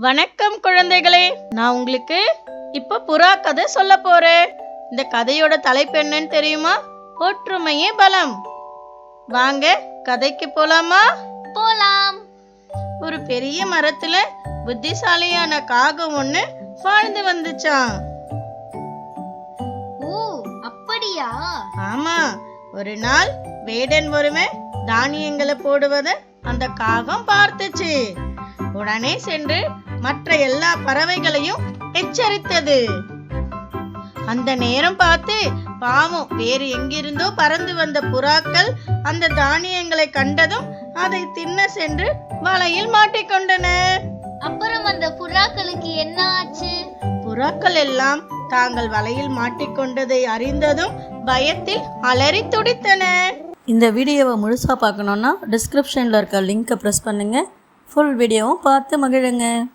வணக்கம் குழந்தைகளே, நான் உங்களுக்கு இப்ப புறா கதை சொல்ல போறேன். இந்த கதையோட தலைப்பு என்னன்னு தெரியுமா? ஒற்றுமையே பலம். வாங்க கதைக்கு போலாமா? போலாம். ஒரு பெரிய மரத்துல புத்திசாலியான காகம் ஒண்ணு வாழ்ந்து வந்துச்சான். ஓ, அப்படியா? ஆமா, ஒரு நாள் வேடன் ஒருவன் தானியங்களை போடுவத அந்த காகம் பார்த்துச்சு. உடனே சென்று மற்ற எல்லா பறவைகளையும் எச்சரித்தது. அந்த நேரம் பார்த்து பாவம் வேறு எங்கிருந்தோ பறந்து வந்த புறாக்கள் அந்த தானியங்களை கண்டதும் அதை தின்ன சென்று வலையில் மாட்டிக்கொண்டன. அப்புறம் அந்த புறாக்களுக்கு என்ன ஆச்சு? புறாக்கள் எல்லாம் தாங்கள் வலையில் மாட்டிக்கொண்டதை அறிந்ததும் பயத்தில் அலறி துடித்தன. இந்த வீடியோவை முழுசாக பார்க்கணுன்னா டிஸ்கிரிப்ஷனில் இருக்க லிங்கை ப்ரெஸ் பண்ணுங்கள். ஃபுல் வீடியோவும் பார்த்து மகிழுங்க.